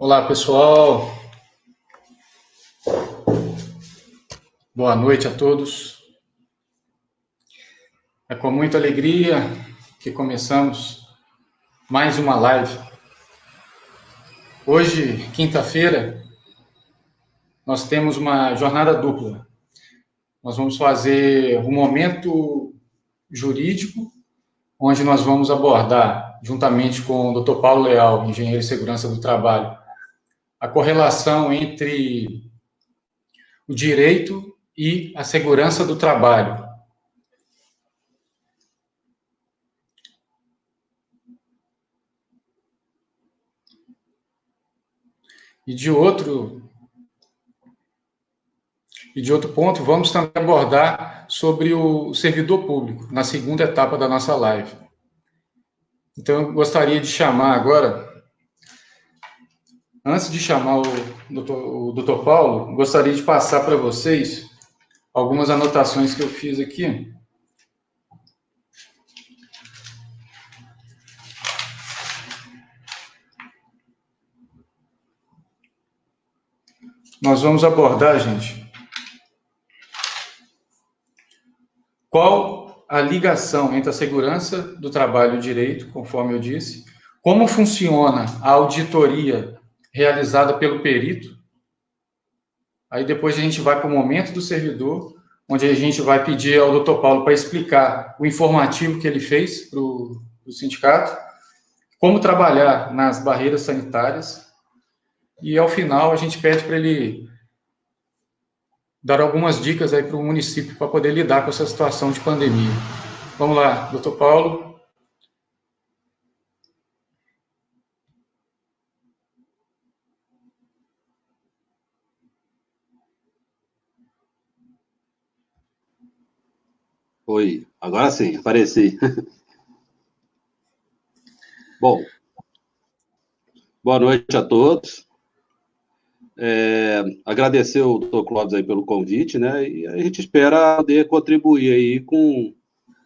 Olá, pessoal. Boa noite a todos. É com muita alegria que começamos mais uma live. Hoje, quinta-feira, nós temos uma jornada dupla. Nós vamos fazer um momento jurídico, onde nós vamos abordar, juntamente com o Dr. Paulo Leal, engenheiro de segurança do trabalho, a correlação entre o direito e a segurança do trabalho. E de outro ponto, vamos também abordar sobre o servidor público, na segunda etapa da nossa live. Então, eu gostaria de chamar agora, antes de chamar o Dr. Paulo, gostaria de passar para vocês algumas anotações que eu fiz aqui. Nós vamos abordar, gente, qual a ligação entre a segurança do trabalho e o direito, conforme eu disse, como funciona a auditoria realizada pelo perito. Aí depois a gente vai para o momento do servidor, onde a gente vai pedir ao Dr. Paulo para explicar o informativo que ele fez para o sindicato, como trabalhar nas barreiras sanitárias, e ao final a gente pede para ele dar algumas dicas aí para o município para poder lidar com essa situação de pandemia. Vamos lá, Dr. Paulo. Oi, agora sim, apareci. Bom, boa noite a todos. Agradecer o Dr. Clóvis aí pelo convite, né? E a gente espera poder contribuir aí com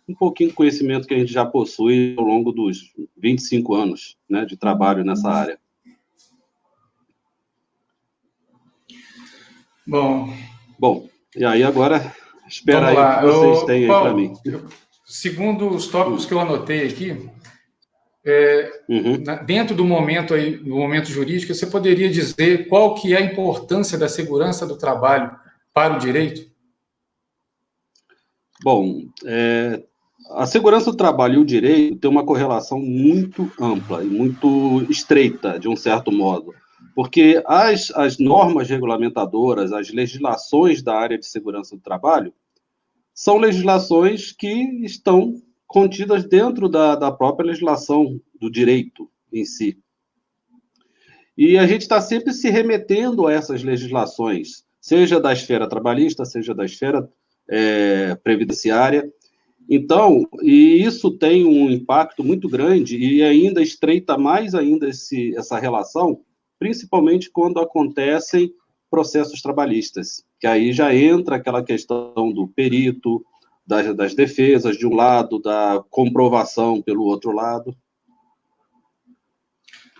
um pouquinho de conhecimento que a gente já possui ao longo dos 25 anos, né, de trabalho nessa área. Bom, e aí agora, espera aí o que vocês têm aí para mim. Segundo os tópicos que eu anotei aqui, dentro do momento aí, no momento jurídico, você poderia dizer qual que é a importância da segurança do trabalho para o direito? Bom, a segurança do trabalho e o direito têm uma correlação muito ampla e muito estreita, de um certo modo, porque as normas regulamentadoras, as legislações da área de segurança do trabalho, são legislações que estão contidas dentro da própria legislação do direito em si. E a gente está sempre se remetendo a essas legislações, seja da esfera trabalhista, seja da esfera previdenciária. Então, e isso tem um impacto muito grande e ainda estreita mais ainda essa relação, principalmente quando acontecem processos trabalhistas, que aí já entra aquela questão do perito, das defesas de um lado, da comprovação pelo outro lado.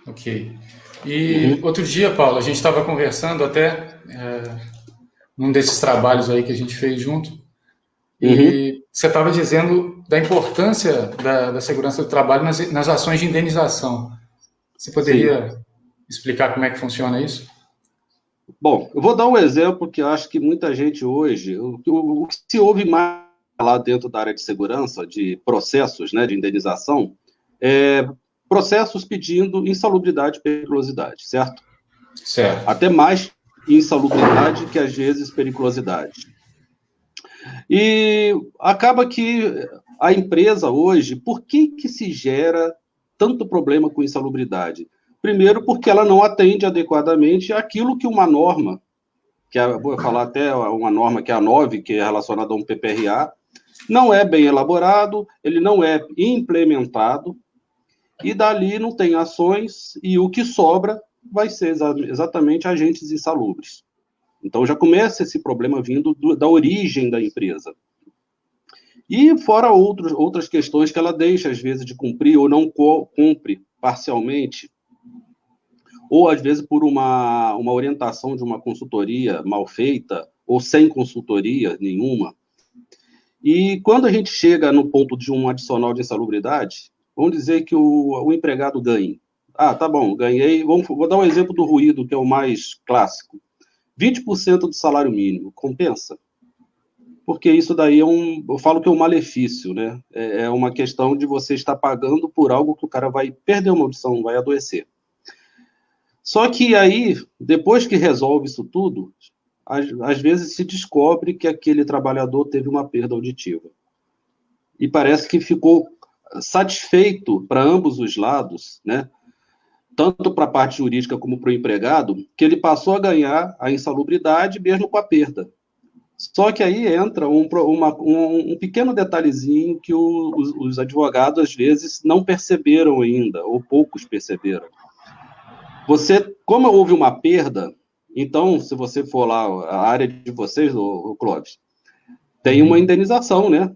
Ok. E outro dia, Paulo, a gente estava conversando até num desses trabalhos aí que a gente fez junto, e você estava dizendo da importância da segurança do trabalho nas ações de indenização. Você poderia explicar como é que funciona isso? Bom, eu vou dar um exemplo que eu acho que muita gente hoje, o que se ouve mais lá dentro da área de segurança, de processos, né, de indenização, processos pedindo insalubridade e periculosidade, certo? Certo. Até mais insalubridade que, às vezes, periculosidade. E acaba que a empresa hoje, por que se gera tanto problema com insalubridade? Primeiro, porque ela não atende adequadamente àquilo que uma norma, vou falar até uma norma que é a 9, que é relacionada a um PPRA, não é bem elaborado, ele não é implementado, e dali não tem ações, e o que sobra vai ser exatamente agentes insalubres. Então, já começa esse problema vindo da origem da empresa. E fora outras questões que ela deixa, às vezes, de cumprir ou não cumpre parcialmente, ou às vezes por uma orientação de uma consultoria mal feita, ou sem consultoria nenhuma. E quando a gente chega no ponto de um adicional de insalubridade, vamos dizer que o empregado ganhe. Ah, tá bom, ganhei. Vou dar um exemplo do ruído, que é o mais clássico. 20% do salário mínimo, compensa? Porque isso daí eu falo que é um malefício, né? É uma questão de você estar pagando por algo que o cara vai perder uma audição, vai adoecer. Só que aí, depois que resolve isso tudo, às vezes se descobre que aquele trabalhador teve uma perda auditiva. E parece que ficou satisfeito para ambos os lados, né? Tanto para a parte jurídica como para o empregado, que ele passou a ganhar a insalubridade mesmo com a perda. Só que aí entra um pequeno detalhezinho que os advogados, às vezes, não perceberam ainda, ou poucos perceberam. Como houve uma perda, então, se você for lá, a área de vocês, o Clóvis, tem uma indenização, né?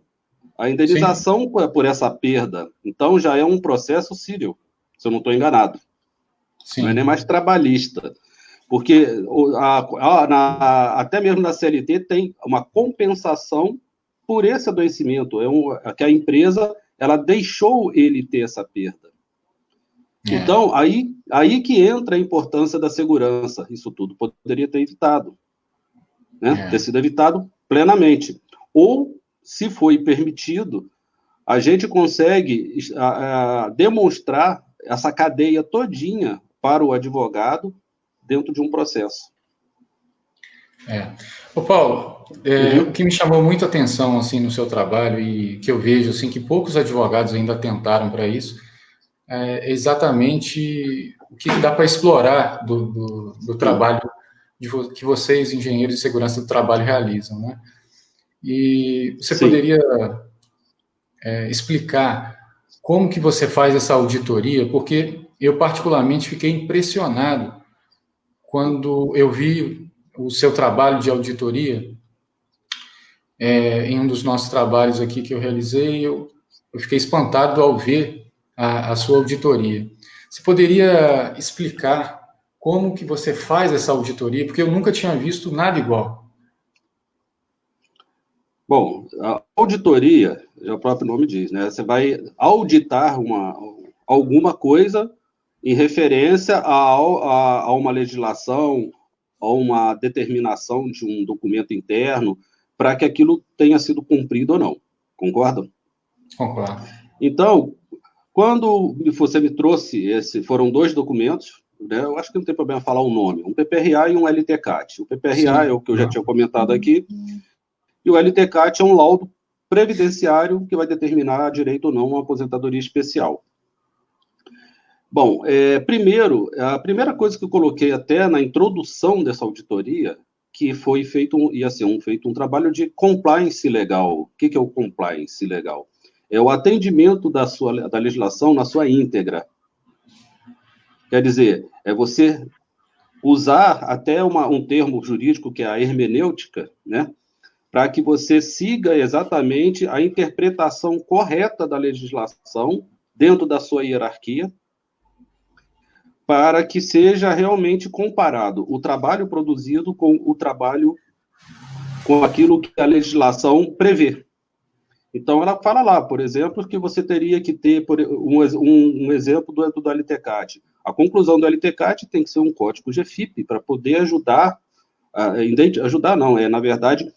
A indenização por essa perda, então, já é um processo civil, se eu não estou enganado. Sim. Não é nem mais trabalhista. Porque até mesmo na CLT tem uma compensação por esse adoecimento. Que a empresa ela deixou ele ter essa perda. Então, aí que entra a importância da segurança. Isso tudo poderia ter evitado. Né? Ter sido evitado plenamente. Ou, se foi permitido, a gente consegue demonstrar essa cadeia todinha para o advogado dentro de um processo. Ô Paulo, o que me chamou muito a atenção assim, no seu trabalho e que eu vejo assim, que poucos advogados ainda tentaram para isso, é exatamente o que dá para explorar do trabalho que vocês, engenheiros de segurança do trabalho, realizam. Né? E você poderia explicar como que você faz essa auditoria? Porque eu particularmente fiquei impressionado quando eu vi o seu trabalho de auditoria, em um dos nossos trabalhos aqui que eu realizei, eu fiquei espantado ao ver a sua auditoria. Você poderia explicar como que você faz essa auditoria? Porque eu nunca tinha visto nada igual. Bom, a auditoria, já o próprio nome diz, né? Você vai auditar alguma coisa em referência a uma legislação, a uma determinação de um documento interno, para que aquilo tenha sido cumprido ou não. Concordam? Concordo. Então, quando você me trouxe, foram 2 documentos, né, eu acho que não tem problema falar o nome, um PPRA e um LTCAT. O PPRA é o que eu já tinha comentado aqui, e o LTCAT é um laudo previdenciário que vai determinar direito ou não uma aposentadoria especial. Bom, primeiro, a primeira coisa que eu coloquei até na introdução dessa auditoria, que foi feito um trabalho de compliance legal. O que é o compliance legal? É o atendimento da legislação na sua íntegra. Quer dizer, é você usar até um termo jurídico que é a hermenêutica, né? Para que você siga exatamente a interpretação correta da legislação dentro da sua hierarquia, para que seja realmente comparado o trabalho produzido com aquilo que a legislação prevê. Então, ela fala lá, por exemplo, que você teria que ter um exemplo do LTCAT. A conclusão do LTCAT tem que ser um código GFIP para poder ajudar, na verdade,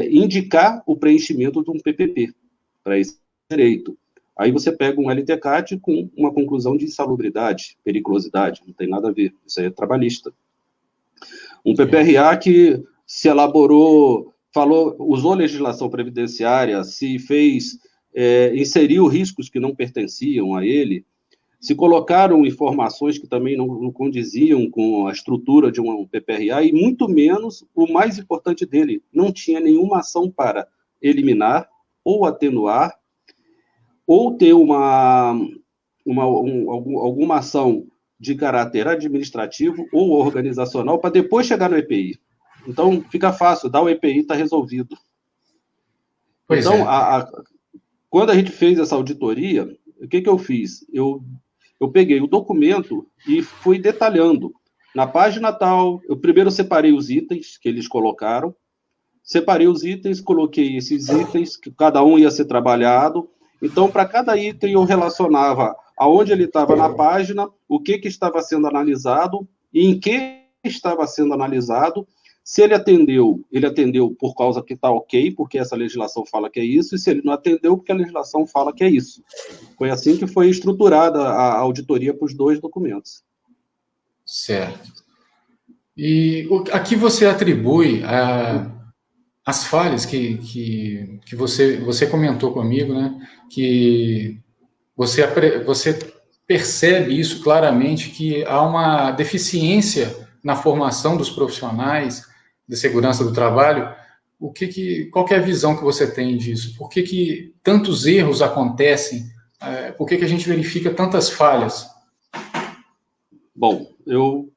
indicar o preenchimento de um PPP para esse direito. Aí você pega um LTCAT com uma conclusão de insalubridade, periculosidade, não tem nada a ver, isso aí é trabalhista. Um PPRA que se elaborou, usou legislação previdenciária, inseriu riscos que não pertenciam a ele, se colocaram informações que também não condiziam com a estrutura de um PPRA, e muito menos, o mais importante dele, não tinha nenhuma ação para eliminar ou atenuar ou ter alguma ação de caráter administrativo ou organizacional para depois chegar no EPI. Então, fica fácil, dá o EPI, está resolvido. Quando a gente fez essa auditoria, o que eu fiz? Eu Eu peguei o documento e fui detalhando. Na página tal, eu primeiro separei os itens que eles colocaram, separei os itens, coloquei esses itens, que cada um ia ser trabalhado. Então, para cada item, eu relacionava aonde ele estava na página, o que estava sendo analisado e em que estava sendo analisado. Se ele atendeu por causa que está ok, porque essa legislação fala que é isso, e se ele não atendeu, porque a legislação fala que é isso. Foi assim que foi estruturada a auditoria para os 2 documentos. Certo. E a que você atribui as falhas que você comentou comigo, né? Que você percebe isso claramente, que há uma deficiência na formação dos profissionais de segurança do trabalho. Qual que é a visão que você tem disso? Por que tantos erros acontecem? Por que a gente verifica tantas falhas? Bom, eu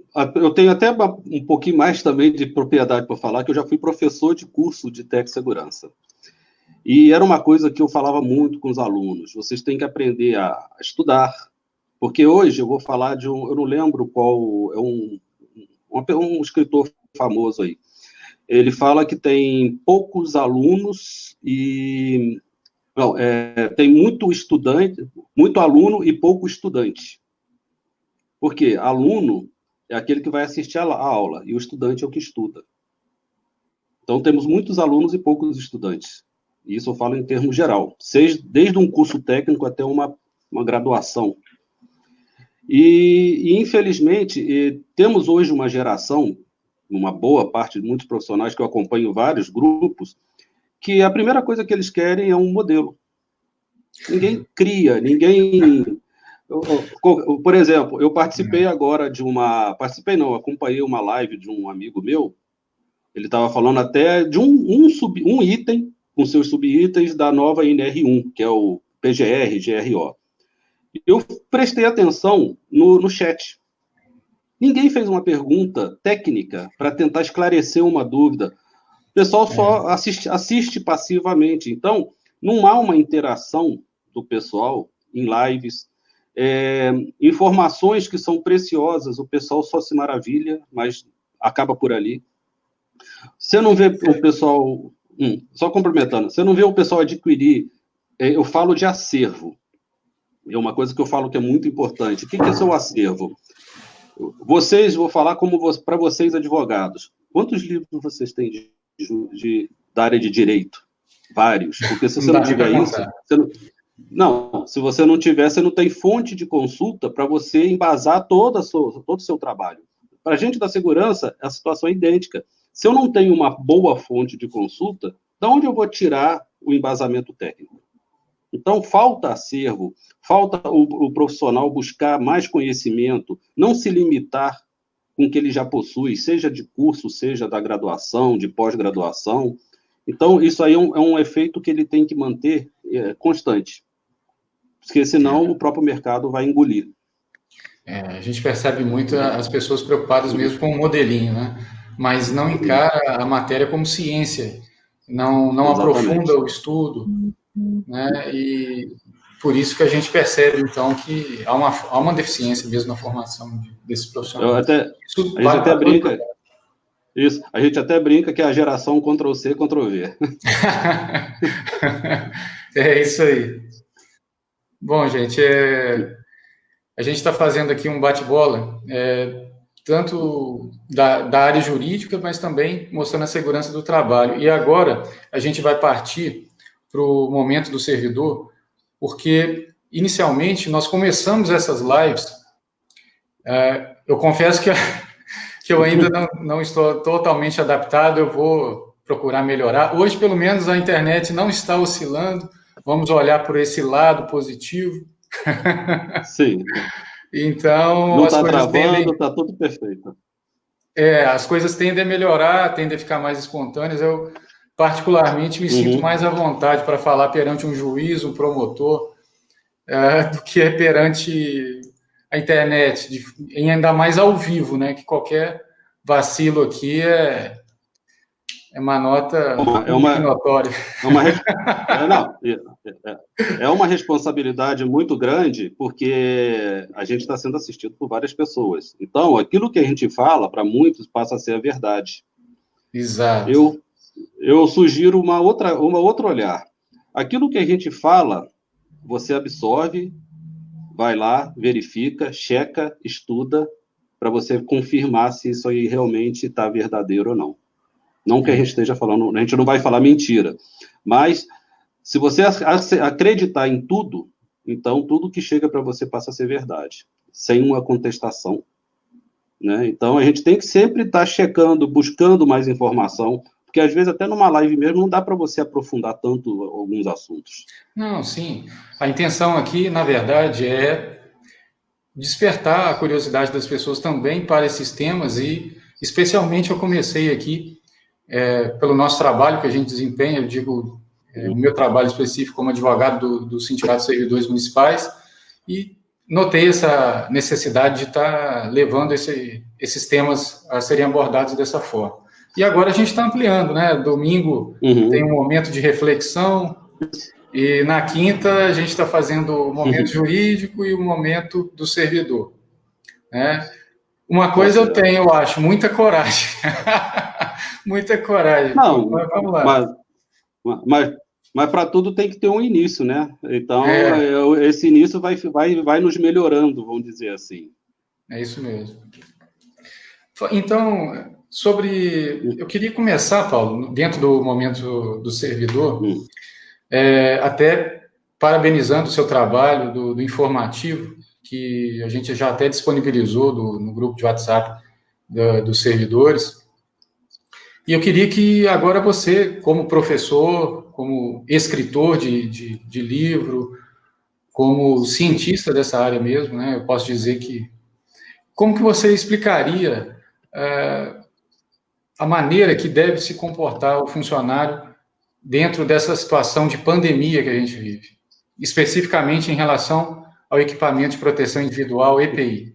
tenho até um pouquinho mais também de propriedade para falar, que eu já fui professor de curso de Tec-Segurança. E era uma coisa que eu falava muito com os alunos. Vocês têm que aprender a estudar, porque hoje eu vou falar de eu não lembro qual, é um escritor famoso aí. Ele fala que tem poucos alunos e... Não, tem muito estudante, muito aluno e pouco estudante. Por quê? Aluno é aquele que vai assistir a aula, e o estudante é o que estuda. Então, temos muitos alunos e poucos estudantes. E isso eu falo em termos geral, desde um curso técnico até uma graduação. E infelizmente, temos hoje uma geração, uma boa parte de muitos profissionais que eu acompanho vários grupos, que a primeira coisa que eles querem é um modelo. Ninguém cria, ninguém... Por exemplo, eu participei agora acompanhei uma live de um amigo meu, ele estava falando até de um item, com seus subitens da nova NR1, que é o PGR, GRO. Eu prestei atenção no chat. Ninguém fez uma pergunta técnica para tentar esclarecer uma dúvida. O pessoal só assiste passivamente. Então, não há uma interação do pessoal em lives. Informações que são preciosas, o pessoal só se maravilha, mas acaba por ali. Você não vê o pessoal... só complementando. Você não vê o pessoal adquirir... eu falo de acervo. É uma coisa que eu falo que é muito importante. O que é seu acervo? Vou falar para vocês, advogados. Quantos livros vocês têm da área de direito? Vários. Porque se você não tiver isso... se você não tiver, você não tem fonte de consulta para você embasar todo o seu trabalho. Para a gente da segurança, a situação é idêntica. Se eu não tenho uma boa fonte de consulta, de onde eu vou tirar o embasamento técnico? Então, falta acervo, falta o profissional buscar mais conhecimento, não se limitar com o que ele já possui, seja de curso, seja da graduação, de pós-graduação. Então, isso aí é um efeito que ele tem que manter constante, porque senão o próprio mercado vai engolir. A gente percebe muito as pessoas preocupadas mesmo com o modelinho, né? Mas não encara a matéria como ciência, não aprofunda o estudo, né? E por isso que a gente percebe, então, que há uma deficiência mesmo na formação desses profissionais. A gente até brinca que é a geração Ctrl-C, Ctrl-V. É isso aí. Bom, gente, a gente está fazendo aqui um bate-bola, tanto da área jurídica, mas também mostrando a segurança do trabalho. E agora a gente vai partir para o momento do servidor, porque inicialmente nós começamos essas lives, eu confesso que eu ainda não estou totalmente adaptado, eu vou procurar melhorar. Hoje, pelo menos, a internet não está oscilando, vamos olhar por esse lado positivo. Sim. Então, não está travando, está tudo perfeito. As coisas tendem a melhorar, tendem a ficar mais espontâneas. Eu, particularmente, me sinto mais à vontade para falar perante um juiz, um promotor, do que perante a internet, e ainda mais ao vivo, né? Que qualquer vacilo aqui É uma nota É uma, notória. é uma responsabilidade muito grande, porque a gente está sendo assistido por várias pessoas. Então, aquilo que a gente fala, para muitos, passa a ser a verdade. Exato. Eu sugiro uma outro olhar. Aquilo que a gente fala, você absorve, vai lá, verifica, checa, estuda, para você confirmar se isso aí realmente está verdadeiro ou não. Não que a gente esteja falando, a gente não vai falar mentira, mas se você acreditar em tudo, então tudo que chega para você passa a ser verdade, sem uma contestação, né? Então a gente tem que sempre estar checando, buscando mais informação, porque às vezes até numa live mesmo não dá para você aprofundar tanto alguns assuntos. Não, sim. A intenção aqui, na verdade, é despertar a curiosidade das pessoas também para esses temas e, especialmente, eu comecei aqui pelo nosso trabalho que a gente desempenha, eu digo, o meu trabalho específico como advogado do Sindicato de Servidores Municipais, e notei essa necessidade de estar levando esses temas a serem abordados dessa forma. E agora a gente está ampliando, né? Domingo tem um momento de reflexão, e na quinta a gente está fazendo o momento jurídico e o momento do servidor, né? Uma coisa eu tenho, eu acho, muita coragem. Muita coragem. Não, vamos lá. Mas para tudo tem que ter um início, né? Então, esse início vai nos melhorando, vamos dizer assim. É isso mesmo. Então, eu queria começar, Paulo, dentro do momento do servidor, até parabenizando o seu trabalho do informativo, que a gente já até disponibilizou no grupo de WhatsApp dos servidores. E eu queria que agora você, como professor, como escritor de livro, como cientista dessa área mesmo, né, eu posso dizer que... Como que você explicaria a maneira que deve se comportar o funcionário dentro dessa situação de pandemia que a gente vive, especificamente em relação ao equipamento de proteção individual, EPI?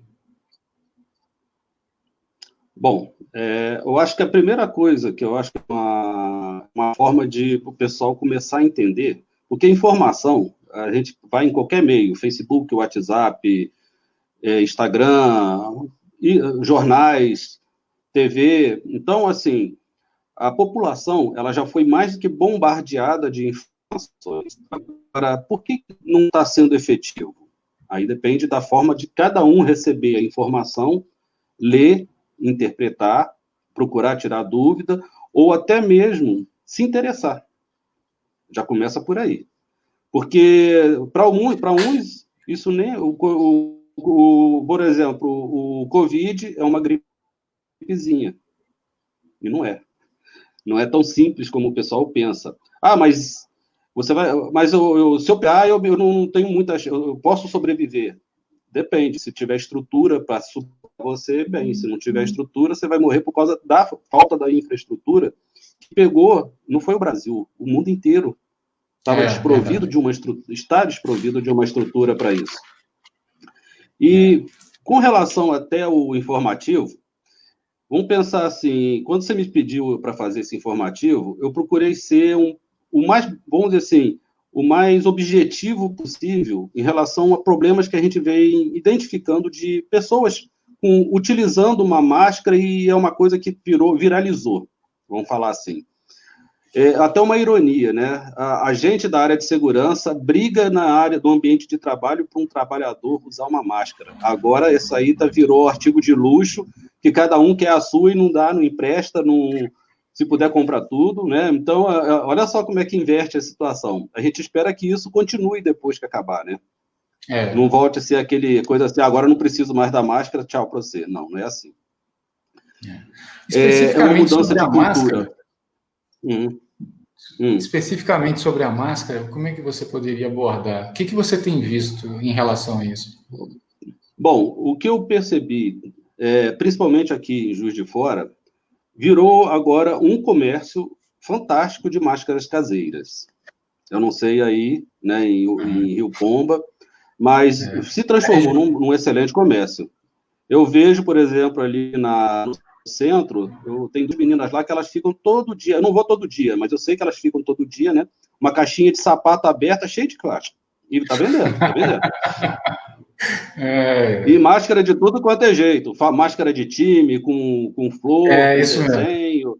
Bom, eu acho que a primeira coisa que eu acho que é uma forma de o pessoal começar a entender, porque informação, a gente vai em qualquer meio, Facebook, WhatsApp, Instagram, jornais, TV. Então, assim, a população ela já foi mais do que bombardeada de informações. Agora, por que não está sendo efetivo? Aí depende da forma de cada um receber a informação, ler, interpretar, procurar tirar dúvida, ou até mesmo se interessar. Já começa por aí. Porque, para uns, isso nem... por exemplo, o Covid é uma gripezinha. E não é. Não é tão simples como o pessoal pensa. Mas você vai... Mas se eu pegar, eu não tenho muita... Eu posso sobreviver. Depende. Se tiver estrutura para você, bem. Se não tiver estrutura, você vai morrer por causa da falta da infraestrutura que pegou, não foi o Brasil, o mundo inteiro estava desprovido está desprovido de uma estrutura para isso. E com relação até ao informativo, vamos pensar assim, quando você me pediu para fazer esse informativo, eu procurei ser o mais, vamos dizer assim, o mais objetivo possível em relação a problemas que a gente vem identificando de pessoas utilizando uma máscara, e é uma coisa que viralizou, vamos falar assim. Até uma ironia, né? A gente da área de segurança briga na área do ambiente de trabalho para um trabalhador usar uma máscara. Agora, isso aí virou artigo de luxo, que cada um quer a sua e não dá, não empresta, se puder comprar tudo, né? Então, olha só como é que inverte a situação. A gente espera que isso continue depois que acabar, né? Não volte a ser aquele coisa assim, agora eu não preciso mais da máscara, tchau para você. Não, não é assim. Especificamente uma mudança sobre a máscara. Máscara. Especificamente sobre a máscara, como é que você poderia abordar? O que você tem visto em relação a isso? Bom, o que eu percebi, principalmente aqui em Juiz de Fora, virou agora um comércio fantástico de máscaras caseiras. Eu não sei aí, né, em Rio Pomba, mas se transformou num excelente comércio. Eu vejo, por exemplo, ali centro, eu tenho 2 meninas lá que elas ficam todo dia, eu não vou todo dia, mas eu sei que elas ficam todo dia, né? Uma caixinha de sapato aberta, cheia de plástico. E tá vendendo, tá vendendo. E máscara de tudo quanto é jeito. Máscara de time, com flor, com desenho. Mesmo.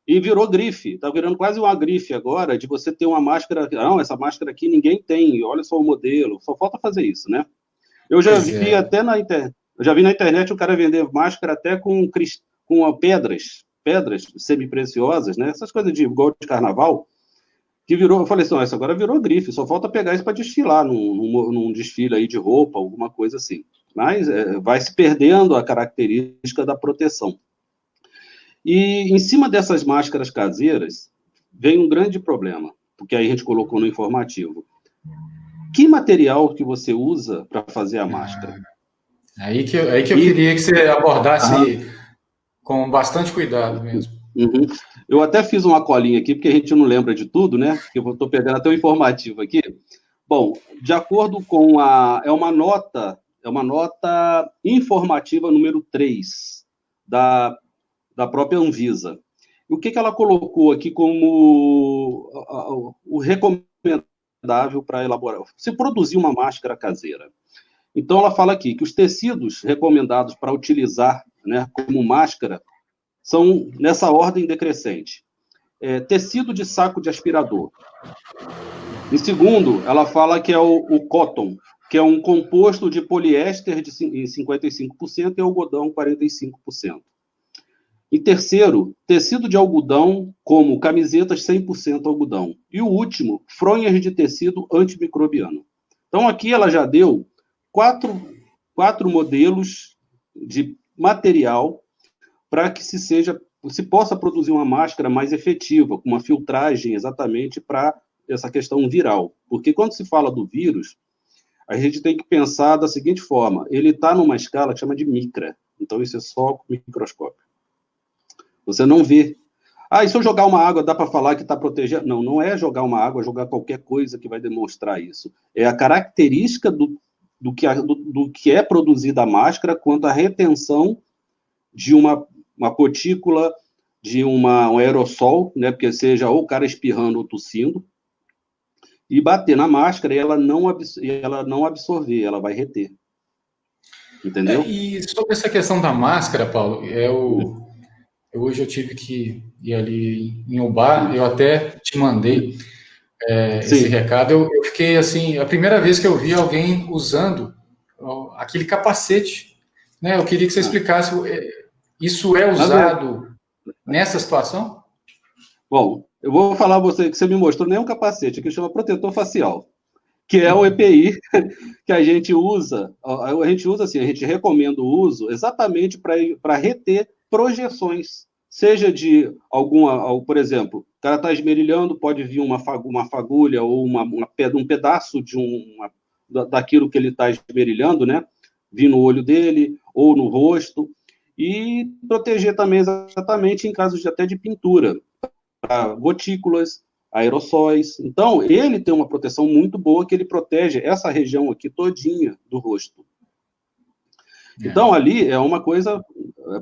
E virou grife. Tá virando quase uma grife agora de você ter uma máscara. Não, essa máscara aqui ninguém tem. Olha só o modelo. Só falta fazer isso, né? Eu já vi até na internet. Eu já vi na internet o cara vender máscara até com pedras semi-preciosas, né? Essas coisas de igual de carnaval. Que virou, eu falei assim, isso agora virou grife, só falta pegar isso para desfilar num desfile aí de roupa, alguma coisa assim. Mas vai se perdendo a característica da proteção. E em cima dessas máscaras caseiras, vem um grande problema, porque aí a gente colocou no informativo. Que material que você usa para fazer a máscara? Aí que eu queria que você abordasse com bastante cuidado mesmo. Uhum. Eu até fiz uma colinha aqui, porque a gente não lembra de tudo, né? Eu estou pegando até o informativo aqui. Bom, de acordo com é uma nota informativa número 3 da própria Anvisa. E o que ela colocou aqui como o recomendável para elaborar? Se produzir uma máscara caseira. Então, ela fala aqui que os tecidos recomendados para utilizar, né, como máscara são nessa ordem decrescente. Tecido de saco de aspirador. Em segundo, ela fala que é o cotton, que é um composto de poliéster em 55% e algodão 45%. Em terceiro, tecido de algodão, como camisetas 100% algodão. E o último, fronhas de tecido antimicrobiano. Então, aqui ela já deu quatro modelos de material para que se possa produzir uma máscara mais efetiva, com uma filtragem exatamente para essa questão viral. Porque quando se fala do vírus, a gente tem que pensar da seguinte forma, ele está numa escala que chama de micra, então isso é só com microscópio. Você não vê. E se eu jogar uma água, dá para falar que está protegendo? Não, não é jogar uma água, é jogar qualquer coisa que vai demonstrar isso. É a característica do que é produzida a máscara quanto à retenção de uma gotícula, de um aerossol, né, porque seja ou o cara espirrando ou tossindo, e bater na máscara e ela não absorver, ela vai reter. Entendeu? E sobre essa questão da máscara, Paulo, hoje eu tive que ir ali em um bar, eu até te mandei esse recado, eu fiquei assim, a primeira vez que eu vi alguém usando aquele capacete, né, eu queria que você explicasse, isso é usado nessa situação? Bom, eu vou falar a você que você me mostrou nem um capacete, que chama protetor facial, que é o EPI que a gente usa assim, a gente recomenda o uso exatamente para reter projeções, seja de por exemplo, o cara está esmerilhando, pode vir uma fagulha ou um pedaço daquilo que ele está esmerilhando, né, vir no olho dele ou no rosto, e proteger também exatamente em casos até de pintura, para gotículas, aerossóis. Então, ele tem uma proteção muito boa, que ele protege essa região aqui todinha do rosto. Então, ali é uma coisa,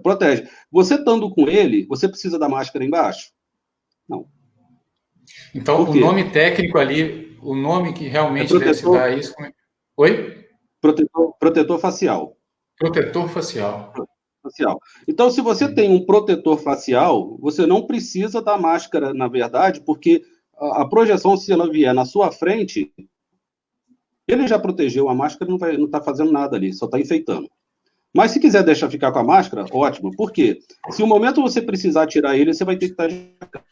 protege. Você estando com ele, você precisa da máscara embaixo? Não. Então, o nome técnico ali, o nome que realmente deve se dar isso... Oi? Protetor facial. Protetor facial. Então, se você tem um protetor facial, você não precisa da máscara, na verdade, porque a projeção, se ela vier na sua frente, ele já protegeu, a máscara não está fazendo nada ali, só está enfeitando. Mas se quiser deixar ficar com a máscara, ótimo. Por quê? Se o momento você precisar tirar ele, você vai ter que estar de máscara.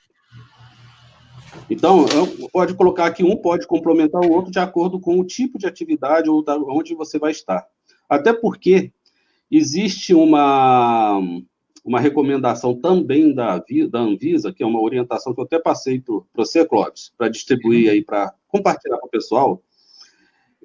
Então, pode colocar aqui, um pode complementar o outro de acordo com o tipo de atividade ou onde você vai estar. Até porque existe uma recomendação também da Anvisa, que é uma orientação que eu até passei para você, Clóvis, para distribuir aí, para compartilhar com o pessoal,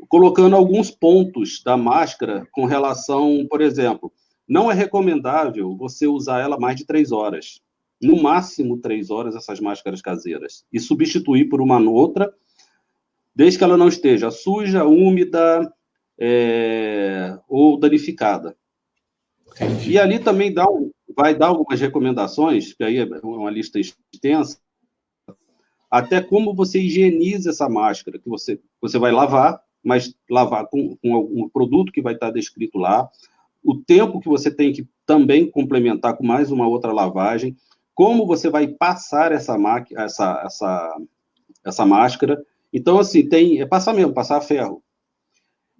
colocando alguns pontos da máscara com relação, por exemplo, não é recomendável você usar ela mais de 3 horas. No máximo 3 horas, essas máscaras caseiras. E substituir por uma outra, desde que ela não esteja suja, úmida ou danificada. Entendi. E ali também vai dar algumas recomendações, que aí é uma lista extensa, até como você higieniza essa máscara, que você vai lavar, mas lavar com algum produto que vai estar descrito lá, o tempo que você tem que também complementar com mais uma outra lavagem, como você vai passar essa máscara. Então, assim, passar mesmo, passar ferro.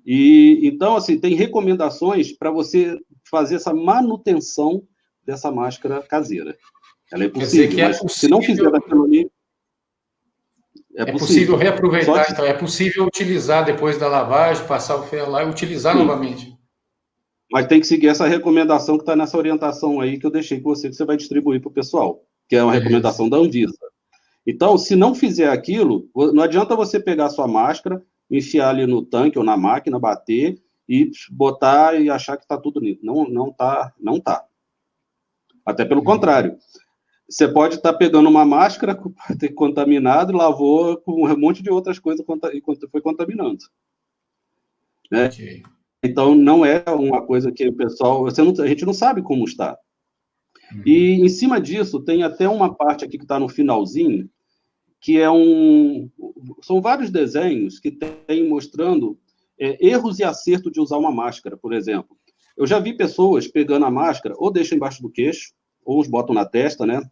E, então, assim, tem recomendações para você fazer essa manutenção dessa máscara caseira. Ela é possível, mas se não fizer daquilo ali, é possível reaproveitar, então é possível utilizar depois da lavagem, passar o ferro lá e utilizar novamente. Mas tem que seguir essa recomendação que está nessa orientação aí que eu deixei com você, que você vai distribuir para o pessoal, que é uma recomendação da Anvisa. Então, se não fizer aquilo, não adianta você pegar a sua máscara, enfiar ali no tanque ou na máquina, bater e botar e achar que está tudo limpo. Não tá. Até pelo contrário. Você pode estar pegando uma máscara que pode ter contaminado, lavou com um monte de outras coisas e foi contaminando. Né? Okay. Então, não é uma coisa que o pessoal... a gente não sabe como está. E, em cima disso, tem até uma parte aqui que está no finalzinho, que são vários desenhos que tem mostrando erros e acertos de usar uma máscara, por exemplo. Eu já vi pessoas pegando a máscara, ou deixam embaixo do queixo, ou os botam na testa, né?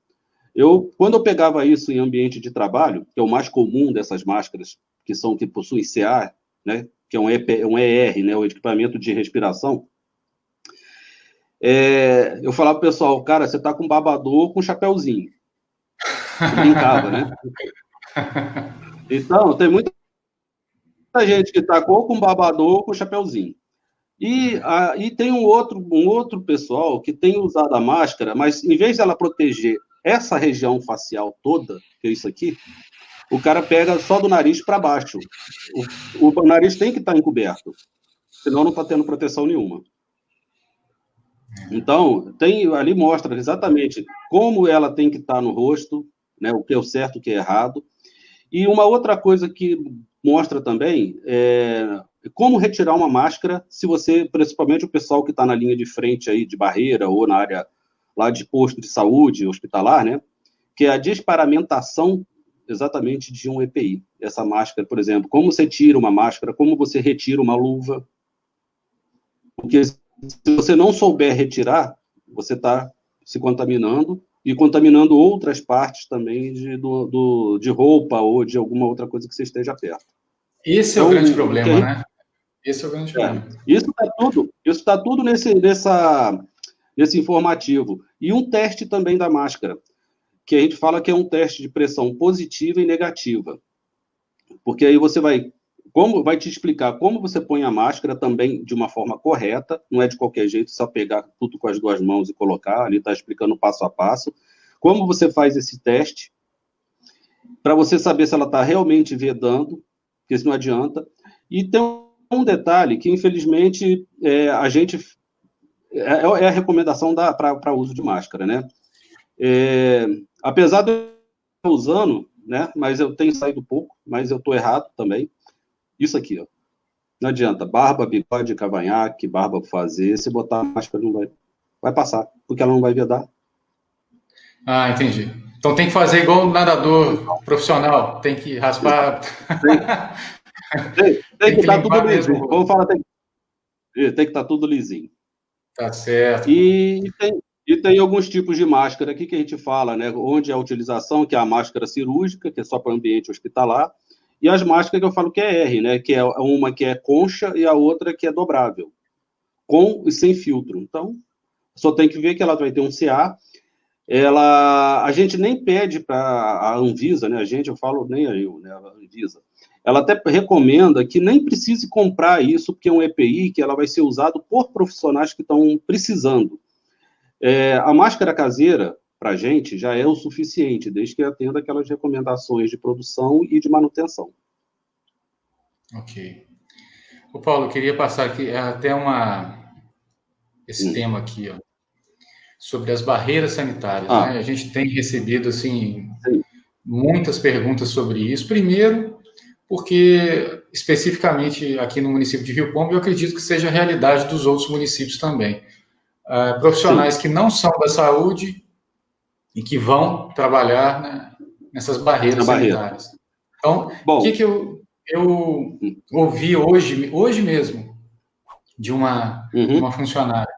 Quando eu pegava isso em ambiente de trabalho, que é o mais comum dessas máscaras, que possuem CA, né? Que é um ER, né? O equipamento de respiração, eu falava pro pessoal, cara, você tá com babador com chapéuzinho. Eu brincava, né? Então, tem muita gente que tá com babador com chapéuzinho. E tem um outro pessoal que tem usado a máscara, mas em vez dela proteger essa região facial toda, que é isso aqui, o cara pega só do nariz para baixo. O nariz tem que estar encoberto, senão não está tendo proteção nenhuma. Então, ali mostra exatamente como ela tem que estar no rosto, né, o que é o certo, o que é errado. E uma outra coisa que mostra também é como retirar uma máscara se você, principalmente o pessoal que está na linha de frente aí de barreira ou na área lá de posto de saúde, hospitalar, né, que é a desparamentação exatamente de um EPI. Essa máscara, por exemplo, como você tira uma máscara, como você retira uma luva. Porque se você não souber retirar, você está se contaminando e contaminando outras partes também de roupa ou de alguma outra coisa que você esteja perto. Esse é o grande problema, né? Esse é o grande problema. Isso está tudo nesse informativo. E um teste também da máscara, que a gente fala que é um teste de pressão positiva e negativa. Porque aí você vai te explicar como você põe a máscara também de uma forma correta, não é de qualquer jeito, só pegar tudo com as duas mãos e colocar, ali está explicando passo a passo, como você faz esse teste, para você saber se ela está realmente vedando, porque isso não adianta. E tem um detalhe que, infelizmente, a gente... É a recomendação para uso de máscara, né? Apesar de eu estar usando, né, mas eu tenho saído pouco, mas eu estou errado também. Isso aqui, ó. Não adianta. Barba, bigode, cavanhaque, barba para fazer. Se botar a máscara, não vai passar, porque ela não vai vedar. Ah, entendi. Então tem que fazer igual um nadador profissional. Tem que raspar. Tem que estar tudo lisinho. Vamos falar, tem que estar tudo lisinho. Tá certo. E tem alguns tipos de máscara aqui que a gente fala, né? Onde a utilização, que é a máscara cirúrgica, que é só para ambiente hospitalar, e as máscaras que eu falo que é R, né? Que é uma que é concha e a outra que é dobrável, com e sem filtro. Então, só tem que ver que ela vai ter um CA. A gente nem pede para a Anvisa, né? Eu falo nem eu, né? A Anvisa. Ela até recomenda que nem precise comprar isso, porque é um EPI que ela vai ser usado por profissionais que estão precisando. A máscara caseira, para a gente, já é o suficiente, desde que atenda aquelas recomendações de produção e de manutenção. Ok. Ô Paulo, eu queria passar aqui até esse tema aqui, ó, sobre as barreiras sanitárias. Né? A gente tem recebido, assim, muitas perguntas sobre isso. Primeiro, porque, especificamente aqui no município de Rio Pombo, eu acredito que seja a realidade dos outros municípios também. profissionais que não são da saúde e que vão trabalhar, né, nessas barreiras sanitárias. Então, o que eu ouvi hoje mesmo, de uma funcionária?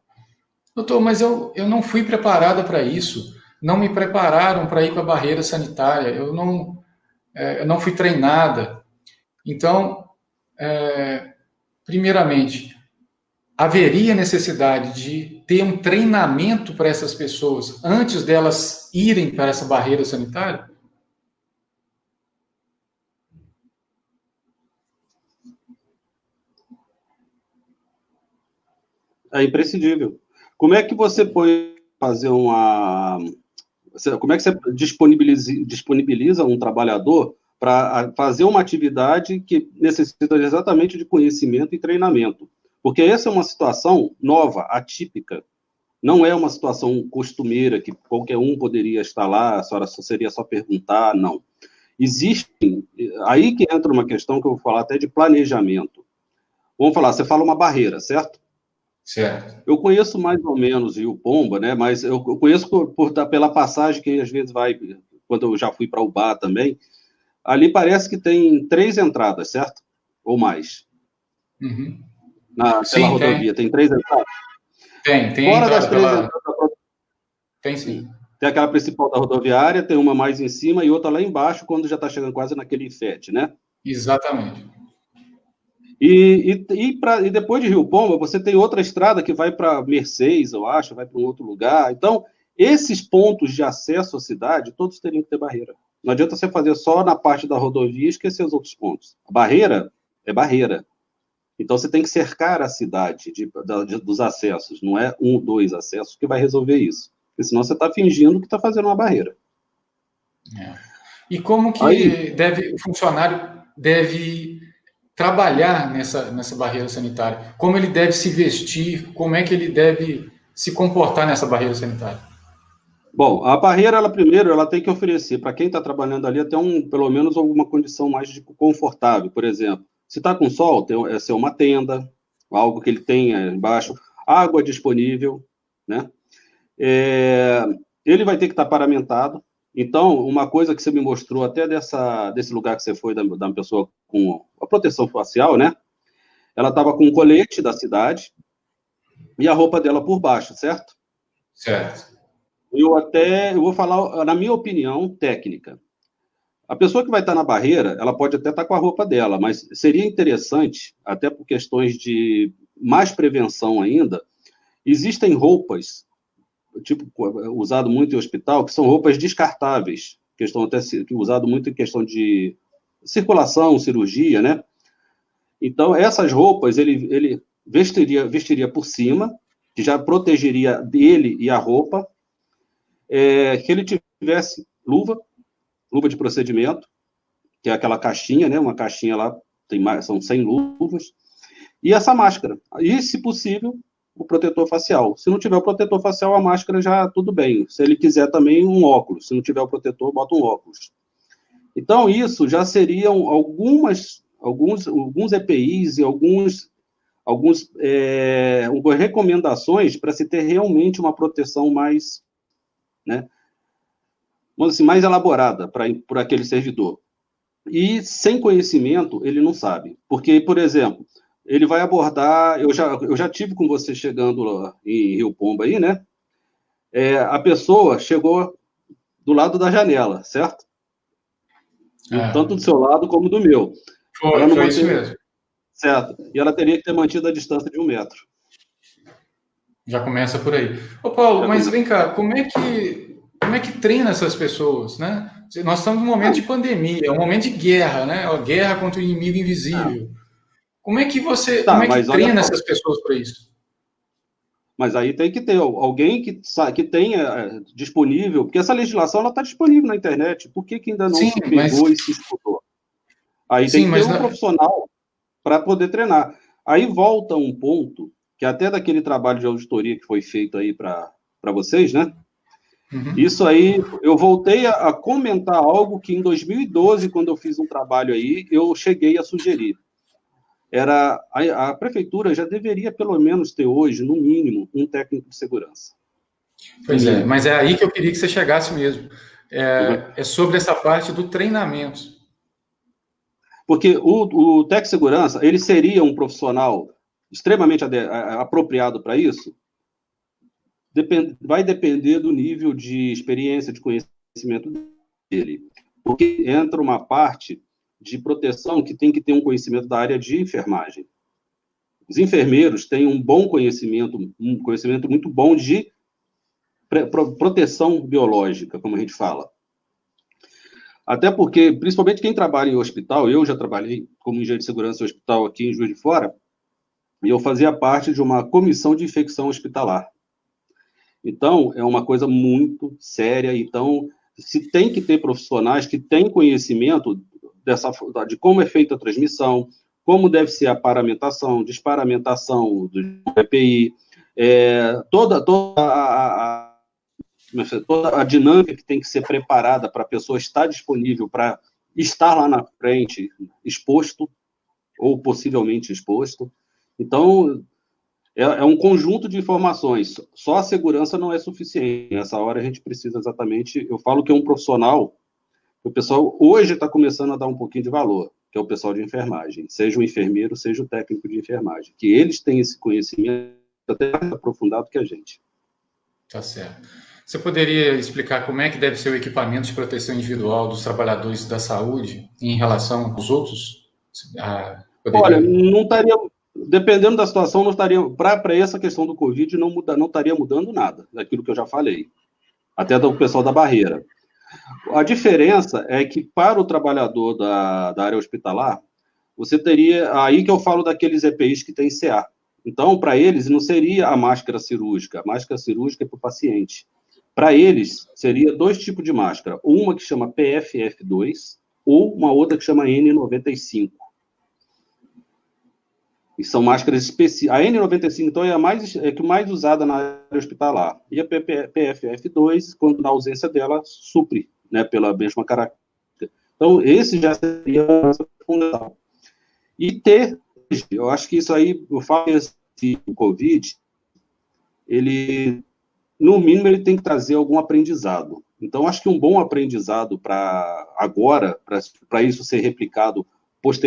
Doutor, mas eu não fui preparada para isso, não me prepararam para ir para a barreira sanitária, eu não fui treinada. Então, primeiramente, haveria necessidade de ter um treinamento para essas pessoas antes delas irem para essa barreira sanitária? É imprescindível. Como é que você pode fazer como é que você disponibiliza um trabalhador para fazer uma atividade que necessita exatamente de conhecimento e treinamento? Porque essa é uma situação nova, atípica. Não é uma situação costumeira que qualquer um poderia estar lá, a senhora seria só perguntar, não. Existem, aí que entra uma questão que eu vou falar até de planejamento. Vamos falar, você fala uma barreira, certo? Certo. Eu conheço mais ou menos Rio Pomba, né? Mas eu conheço pela passagem que às vezes vai, quando eu já fui para Ubá também. Ali parece que tem 3 entradas, certo? Ou mais. Uhum. Pela rodovia, tem 3 entradas? Tem Fora das 3 entradas. Tem sim. Tem aquela principal da rodoviária, tem uma mais em cima e outra lá embaixo, quando já está chegando quase naquele IFET, né? Exatamente. E depois de Rio Pomba, você tem outra estrada que vai para Mercedes, eu acho, vai para um outro lugar. Então, esses pontos de acesso à cidade, todos teriam que ter barreira. Não adianta você fazer só na parte da rodovia e esquecer os outros pontos. A barreira é barreira. Então, você tem que cercar a cidade dos acessos. Não é 1, 2 acessos que vai resolver isso. Porque senão você está fingindo que está fazendo uma barreira. E como que o funcionário deve trabalhar nessa barreira sanitária? Como ele deve se vestir? Como é que ele deve se comportar nessa barreira sanitária? Bom, a barreira, primeiro, ela tem que oferecer para quem está trabalhando ali até pelo menos alguma condição mais confortável. Por exemplo, se está com sol, é ser uma tenda, algo que ele tenha embaixo, água disponível, né? Ele vai ter que estar paramentado. Então, uma coisa que você me mostrou até desse lugar que você foi, da pessoa com a proteção facial, né? Ela estava com um colete da cidade e a roupa dela por baixo, certo? Certo. Eu vou falar, na minha opinião, técnica. A pessoa que vai estar na barreira, ela pode até estar com a roupa dela, mas seria interessante, até por questões de mais prevenção ainda, existem roupas, tipo, usado muito em hospital, que são roupas descartáveis, que estão até usado muito em questão de circulação, cirurgia, né? Então, essas roupas ele vestiria por cima, que já protegeria dele e a roupa, que ele tivesse luva de procedimento, que é aquela caixinha, né? Uma caixinha lá, são 100 luvas, e essa máscara. E, se possível, o protetor facial. Se não tiver o protetor facial, a máscara já tudo bem. Se ele quiser também, um óculos. Se não tiver o protetor, bota um óculos. Então, isso já seriam alguns EPIs e algumas recomendações para se ter realmente uma proteção mais, né, vamos assim, mais elaborada por aquele servidor. E sem conhecimento, ele não sabe. Porque, por exemplo, ele vai abordar... Eu já tive com você chegando lá em Rio Pomba aí, né? A pessoa chegou do lado da janela, certo? Tanto do seu lado como do meu. Foi isso mesmo. Certo. E ela teria que ter mantido a distância de 1 metro. Já começa por aí. Ô, Paulo, mas vem cá, como é que treina essas pessoas, né? Nós estamos num momento de pandemia, é um momento de guerra, né? A guerra contra o inimigo invisível. Como é que treina essas pessoas para isso? Mas aí tem que ter alguém que tenha disponível, porque essa legislação está disponível na internet. Por que ainda não se pegou e se escutou? Aí tem que ter um profissional para poder treinar. Aí volta um ponto, que até daquele trabalho de auditoria que foi feito aí para vocês, né? Uhum. Isso aí, eu voltei a comentar algo que em 2012, quando eu fiz um trabalho aí, eu cheguei a sugerir. a prefeitura já deveria, pelo menos, ter hoje, no mínimo, um técnico de segurança. Pois é, mas é aí que eu queria que você chegasse mesmo. Uhum. É sobre essa parte do treinamento. Porque o técnico de segurança, ele seria um profissional extremamente apropriado para isso? Vai depender do nível de experiência, de conhecimento dele. Porque entra uma parte de proteção que tem que ter um conhecimento da área de enfermagem. Os enfermeiros têm um conhecimento muito bom de proteção biológica, como a gente fala. Até porque, principalmente quem trabalha em hospital, eu já trabalhei como engenheiro de segurança em hospital aqui em Juiz de Fora, e eu fazia parte de uma comissão de infecção hospitalar. Então, é uma coisa muito séria. Então, se tem que ter profissionais que têm conhecimento de como é feita a transmissão, como deve ser a paramentação, desparamentação do EPI, toda a dinâmica que tem que ser preparada para a pessoa estar disponível para estar lá na frente exposto, ou possivelmente exposto. Então, é um conjunto de informações. Só a segurança não é suficiente. Nessa hora a gente precisa exatamente... Eu falo que é um profissional que o pessoal hoje está começando a dar um pouquinho de valor, que é o pessoal de enfermagem. Seja o enfermeiro, seja o técnico de enfermagem. Que eles têm esse conhecimento até mais aprofundado que a gente. Tá certo. Você poderia explicar como é que deve ser o equipamento de proteção individual dos trabalhadores da saúde em relação aos outros? Olha, não estaria... Dependendo da situação, não estaria... Para essa questão do Covid, não estaria mudando nada daquilo que eu já falei. Até do pessoal da barreira. A diferença é que, para o trabalhador da área hospitalar, você teria... Aí que eu falo daqueles EPIs que tem CA. Então, para eles, não seria a máscara cirúrgica. A máscara cirúrgica é para o paciente. Para eles, seria 2 tipos de máscara. Uma que chama PFF2 ou uma outra que chama N95. E são máscaras específicas. A N95, então, é a que mais usada na área hospitalar. E a PFF2, quando na ausência dela, supre, né, pela mesma característica. Então, esse já seria fundamental. E eu acho que isso aí, eu falo que o Covid, ele, no mínimo, ele tem que trazer algum aprendizado. Então, acho que um bom aprendizado para agora, para isso ser replicado,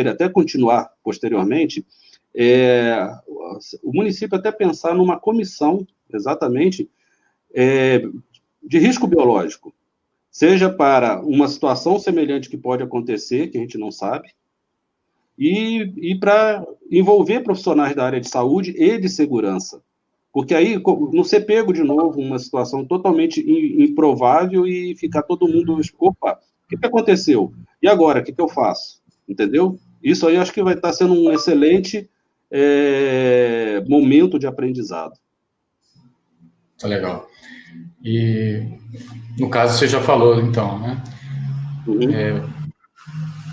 até continuar posteriormente, o município até pensar numa comissão, exatamente, de risco biológico, seja para uma situação semelhante que pode acontecer, que a gente não sabe, e para envolver profissionais da área de saúde e de segurança. Porque aí não ser pego de novo uma situação totalmente improvável e ficar todo mundo... Opa, o que aconteceu? E agora, o que eu faço? Entendeu? Isso aí acho que vai estar sendo um excelente momento de aprendizado. Tá legal. E, no caso, você já falou, então, né?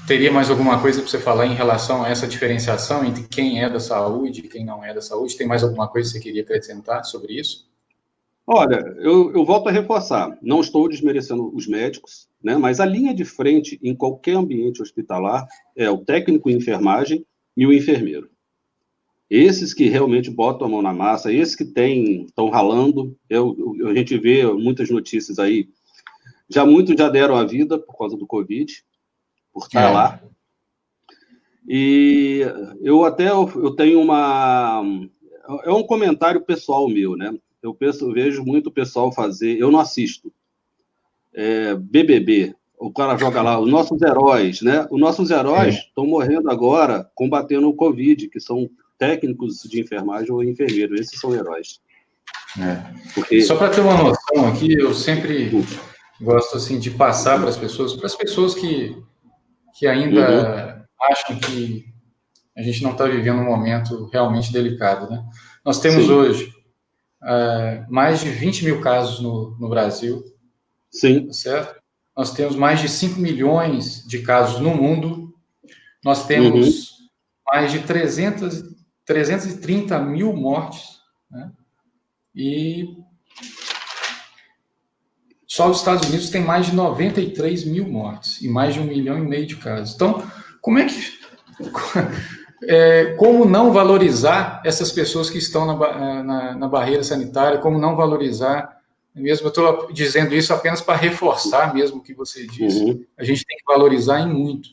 Teria mais alguma coisa para você falar em relação a essa diferenciação entre quem é da saúde e quem não é da saúde? Tem mais alguma coisa que você queria acrescentar sobre isso? Olha, eu volto a reforçar. Não estou desmerecendo os médicos, né? Mas a linha de frente em qualquer ambiente hospitalar é o técnico em enfermagem e o enfermeiro. Esses que realmente botam a mão na massa, esses que estão ralando, a gente vê muitas notícias aí, muitos já deram a vida por causa do Covid, por estar lá. E eu tenho é um comentário pessoal meu, né? Eu vejo muito o pessoal fazer, eu não assisto, BBB, o cara joga lá, os nossos heróis, né? Os nossos heróis estão morrendo agora combatendo o Covid, que são técnicos de enfermagem ou enfermeiros, esses são heróis. Porque... Só para ter uma noção aqui, eu sempre gosto assim, de passar para as pessoas que ainda acham que a gente não está vivendo um momento realmente delicado, né? Nós temos hoje mais de 20 mil casos no Brasil, certo? Nós temos mais de 5 milhões de casos no mundo, nós temos mais de 330 mil mortes, né? E só os Estados Unidos tem mais de 93 mil mortes e mais de 1,5 milhão de casos. Então, como é que como não valorizar essas pessoas que estão na barreira sanitária, como não valorizar, mesmo eu estou dizendo isso apenas para reforçar mesmo o que você disse, a gente tem que valorizar em muito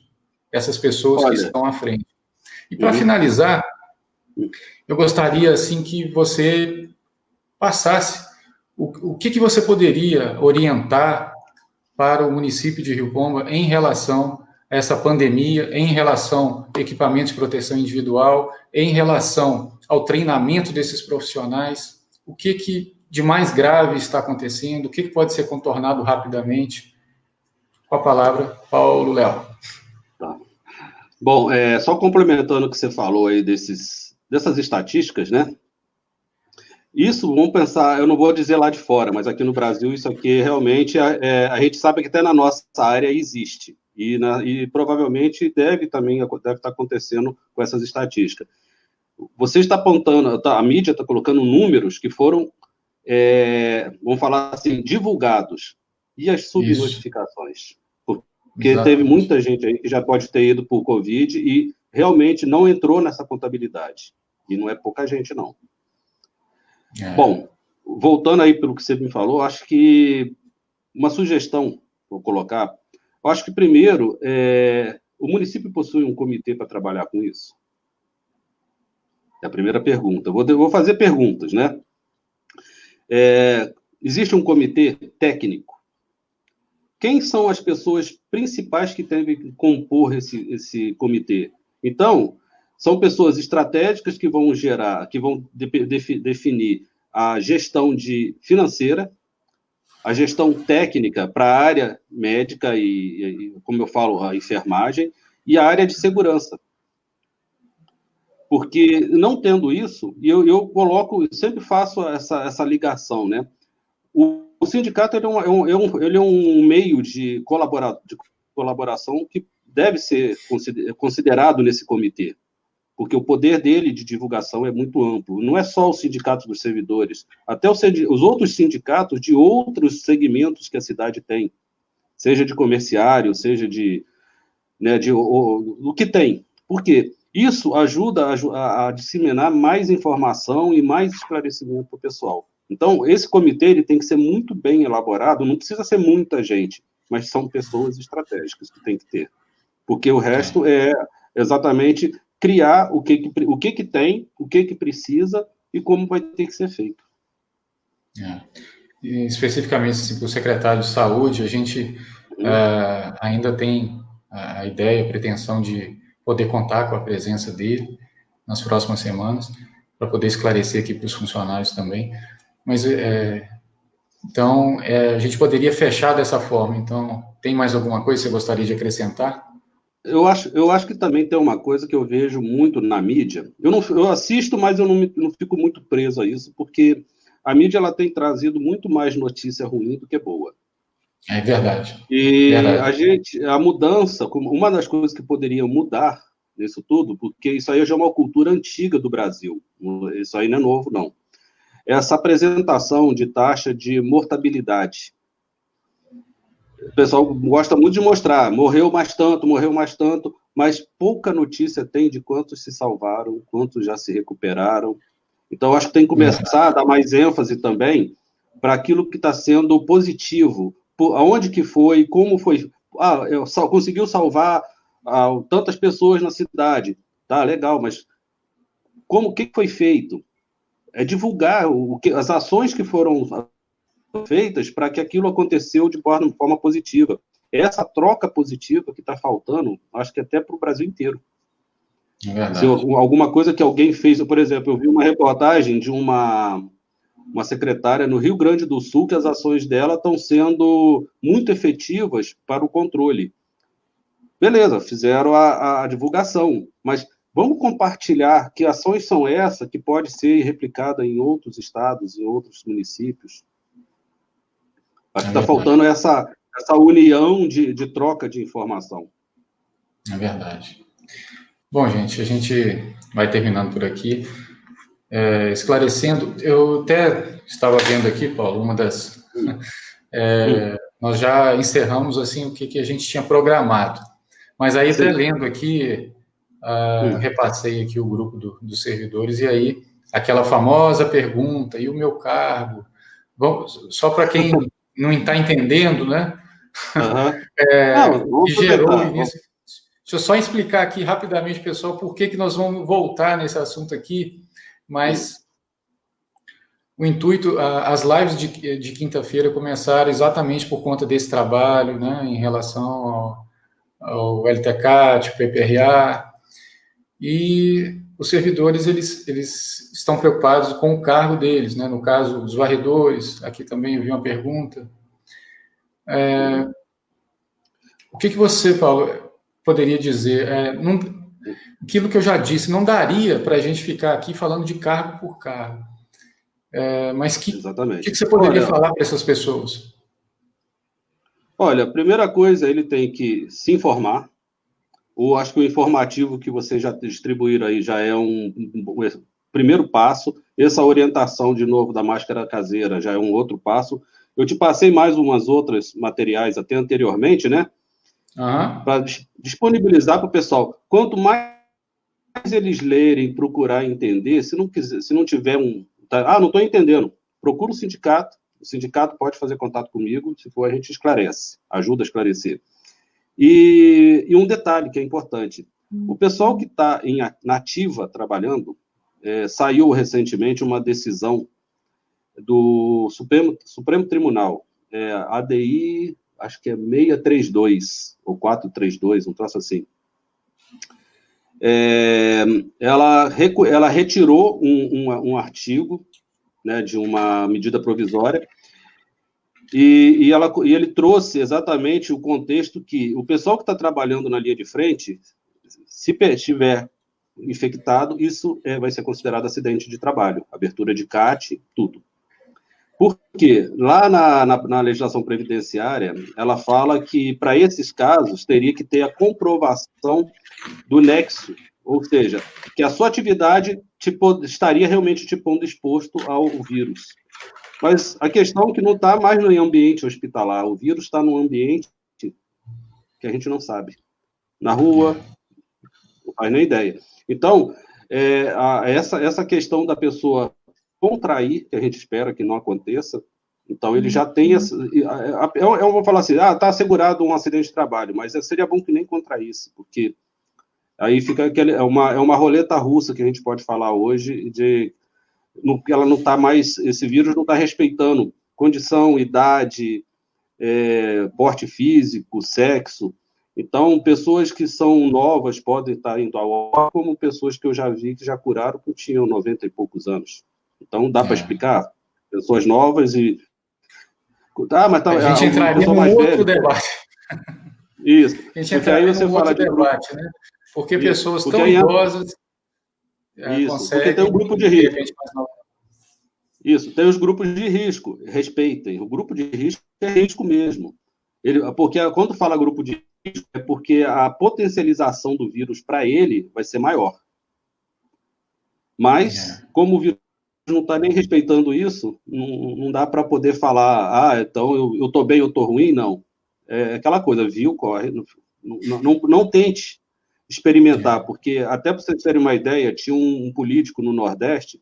essas pessoas que estão à frente. E para finalizar, eu gostaria assim que você passasse o que você poderia orientar para o município de Rio Pomba em relação a essa pandemia, em relação a equipamentos de proteção individual, em relação ao treinamento desses profissionais, o que de mais grave está acontecendo, o que pode ser contornado rapidamente. Com a palavra, Paulo Léo. Tá. Bom, só complementando o que você falou aí dessas estatísticas, né? Isso, vamos pensar, eu não vou dizer lá de fora, mas aqui no Brasil isso aqui realmente, a gente sabe que até na nossa área existe, e provavelmente deve estar acontecendo com essas estatísticas. Você está apontando, a mídia está colocando números que foram, vamos falar assim, divulgados, e as subnotificações, porque teve muita gente aí que já pode ter ido por Covid e realmente não entrou nessa contabilidade, e não é pouca gente, não. Bom, voltando aí pelo que você me falou, acho que uma sugestão, vou colocar, eu acho que primeiro, o município possui um comitê para trabalhar com isso? É a primeira pergunta. Vou fazer perguntas, né? Existe um comitê técnico? Quem são as pessoas principais que devem compor esse comitê? Então, são pessoas estratégicas que vão definir a gestão financeira, a gestão técnica para a área médica e, como eu falo, a enfermagem, e a área de segurança. Porque, não tendo isso, eu sempre faço essa ligação, né? O sindicato ele é um meio de colaboração que deve ser considerado nesse comitê, porque o poder dele de divulgação é muito amplo. Não é só o sindicato dos servidores, até os outros sindicatos de outros segmentos que a cidade tem, seja de comerciário, seja o que tem. Por quê? Isso ajuda a disseminar mais informação e mais esclarecimento para o pessoal. Então, esse comitê ele tem que ser muito bem elaborado, não precisa ser muita gente, mas são pessoas estratégicas que tem que ter. Porque o resto é exatamente criar o que tem, o que precisa e como vai ter que ser feito. E, especificamente, assim, para o secretário de Saúde, a gente ainda tem a ideia, a pretensão de poder contar com a presença dele nas próximas semanas, para poder esclarecer aqui para os funcionários também. Mas, então, a gente poderia fechar dessa forma. Então, tem mais alguma coisa que você gostaria de acrescentar? Eu acho que também tem uma coisa que eu vejo muito na mídia. Eu assisto, mas eu não fico muito preso a isso, porque a mídia ela tem trazido muito mais notícia ruim do que boa. É verdade. E a mudança, uma das coisas que poderia mudar nisso tudo, porque isso aí já é uma cultura antiga do Brasil, isso aí não é novo, não. Essa apresentação de taxa de mortabilidade. O pessoal gosta muito de mostrar, morreu mais tanto, mas pouca notícia tem de quantos se salvaram, quantos já se recuperaram. Então, acho que tem que começar a dar mais ênfase também para aquilo que está sendo positivo, aonde que foi, como foi. Conseguiu salvar tantas pessoas na cidade, tá, legal, mas o que foi feito? É divulgar as ações que foram feitas para que aquilo aconteceu de forma positiva. Essa troca positiva que está faltando, acho que até para o Brasil inteiro. Se alguma coisa que alguém fez, por exemplo, eu vi uma reportagem de uma secretária no Rio Grande do Sul, que as ações dela estão sendo muito efetivas para o controle. Beleza, fizeram a divulgação, mas vamos compartilhar que ações são essas que pode ser replicada em outros estados, em outros municípios. Acho que está faltando essa união de troca de informação. É verdade. Bom, gente, a gente vai terminando por aqui. Esclarecendo, eu até estava vendo aqui, Paulo, nós já encerramos assim o que a gente tinha programado. Mas aí, até lendo aqui repassei aqui o grupo dos servidores, e aí aquela famosa pergunta, e o meu cargo? Bom, só para quem não está entendendo, né? Não, que gerou início. Deixa eu só explicar aqui rapidamente, pessoal, por que nós vamos voltar nesse assunto aqui, mas o intuito, as lives de quinta-feira começaram exatamente por conta desse trabalho, né, em relação ao LTCAT, PPRA, e os servidores, eles estão preocupados com o cargo deles, né, no caso, os varredores, aqui também eu vi uma pergunta. O que você, Paulo, poderia dizer? Aquilo que eu já disse, não daria para a gente ficar aqui falando de cargo por cargo. Mas o que você poderia falar para essas pessoas? Olha, a primeira coisa, ele tem que se informar. Ou acho que o informativo que vocês já distribuíram aí já é um primeiro passo. Essa orientação, de novo, da máscara caseira já é um outro passo. Eu te passei mais umas outras materiais até anteriormente, né? Para disponibilizar para o pessoal. Quanto mais eles lerem, procurar entender, se não tiver não estou entendendo, procura o sindicato pode fazer contato comigo, se for a gente esclarece, ajuda a esclarecer. E um detalhe que é importante, o pessoal que está na ativa trabalhando, saiu recentemente uma decisão do Supremo Tribunal, ADI, acho que é 632, ou 432, um troço assim. Ela retirou um artigo, né, de uma medida provisória, e ele trouxe exatamente o contexto que o pessoal que está trabalhando na linha de frente, se estiver infectado, isso vai ser considerado acidente de trabalho, abertura de CAT, tudo. Porque lá na legislação previdenciária, ela fala que, para esses casos, teria que ter a comprovação do nexo, ou seja, que a sua atividade estaria realmente te pondo exposto ao vírus. Mas a questão é que não está mais no ambiente hospitalar, o vírus está num ambiente que a gente não sabe. Na rua, não faz nem ideia. Então, essa questão da pessoa contrair, que a gente espera que não aconteça, então ele já tem eu vou falar assim, está assegurado um acidente de trabalho, mas seria bom que nem contraísse, porque aí fica uma roleta russa que a gente pode falar hoje, ela não está mais, esse vírus não está respeitando condição, idade, porte físico, sexo. Então, pessoas que são novas podem estar indo ao óbito, como pessoas que eu já vi que já curaram, que tinham 90 e poucos anos. Então, dá para explicar? Pessoas novas e... mas a gente entraria em um outro debate. Isso. A gente entraria em um outro debate, né? Porque pessoas tão idosas conseguem... Porque tem um grupo de risco. Isso, tem os grupos de risco. Respeitem. O grupo de risco é risco mesmo. Porque quando fala grupo de risco, é porque a potencialização do vírus para ele vai ser maior. Mas, como o vírus não está nem respeitando isso, não dá para poder falar, então eu estou bem, eu estou ruim, não. É aquela coisa, viu, corre. Não tente experimentar, porque, até para vocês terem uma ideia, tinha um político no Nordeste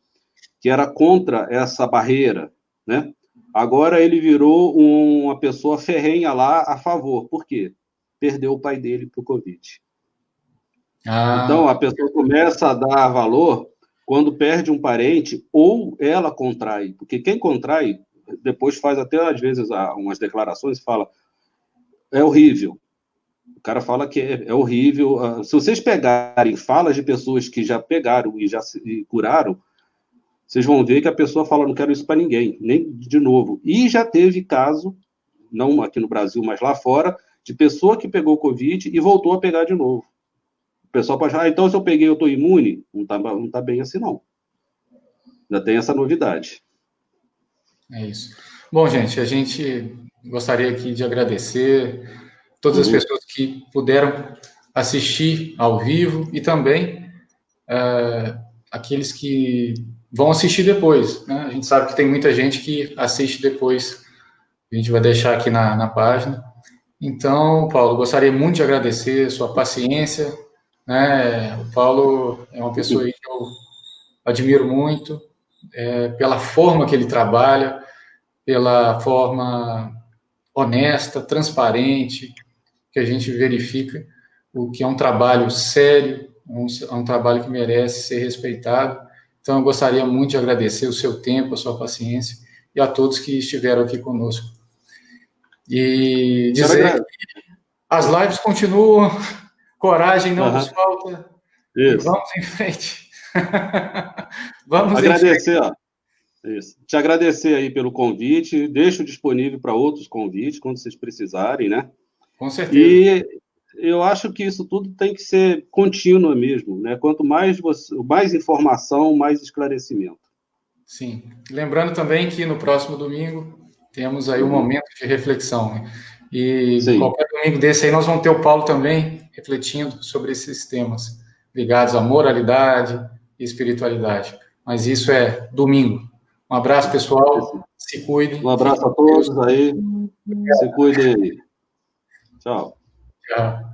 que era contra essa barreira, né? Agora ele virou uma pessoa ferrenha lá a favor. Por quê? Perdeu o pai dele para o Covid. Então, a pessoa começa a dar valor quando perde um parente ou ela contrai. Porque quem contrai, depois faz até, às vezes, umas declarações e fala, é horrível. O cara fala que é horrível. Se vocês pegarem falas de pessoas que já pegaram e já se curaram, vocês vão ver que a pessoa fala, não quero isso para ninguém, nem de novo. E já teve caso, não aqui no Brasil, mas lá fora, de pessoa que pegou Covid e voltou a pegar de novo. O pessoal pode falar, então se eu peguei, eu estou imune? Não tá bem assim, não. Ainda tem essa novidade. É isso. Bom, gente, a gente gostaria aqui de agradecer todas as pessoas que puderam assistir ao vivo e também aqueles que vão assistir depois, né? A gente sabe que tem muita gente que assiste depois. A gente vai deixar aqui na página. Então, Paulo, gostaria muito de agradecer a sua paciência, né? O Paulo é uma pessoa aí que eu admiro muito, pela forma que ele trabalha, pela forma honesta, transparente, que a gente verifica o que é um trabalho sério, um trabalho que merece ser respeitado. Então, eu gostaria muito de agradecer o seu tempo, a sua paciência e a todos que estiveram aqui conosco. E dizer que as lives continuam, coragem não nos falta, e vamos em frente. Vamos agradecer, ó. Isso. Te agradecer aí pelo convite, deixo disponível para outros convites, quando vocês precisarem, né? Com certeza. E eu acho que isso tudo tem que ser contínuo mesmo, né? Quanto mais informação, mais esclarecimento. Sim. Lembrando também que no próximo domingo temos aí um momento de reflexão, né? E qualquer domingo desse aí nós vamos ter o Paulo também refletindo sobre esses temas ligados à moralidade e espiritualidade. Mas isso é domingo. Um abraço, pessoal. Se cuidem. Um abraço a todos aí. Se cuidem aí. Tchau. Tchau.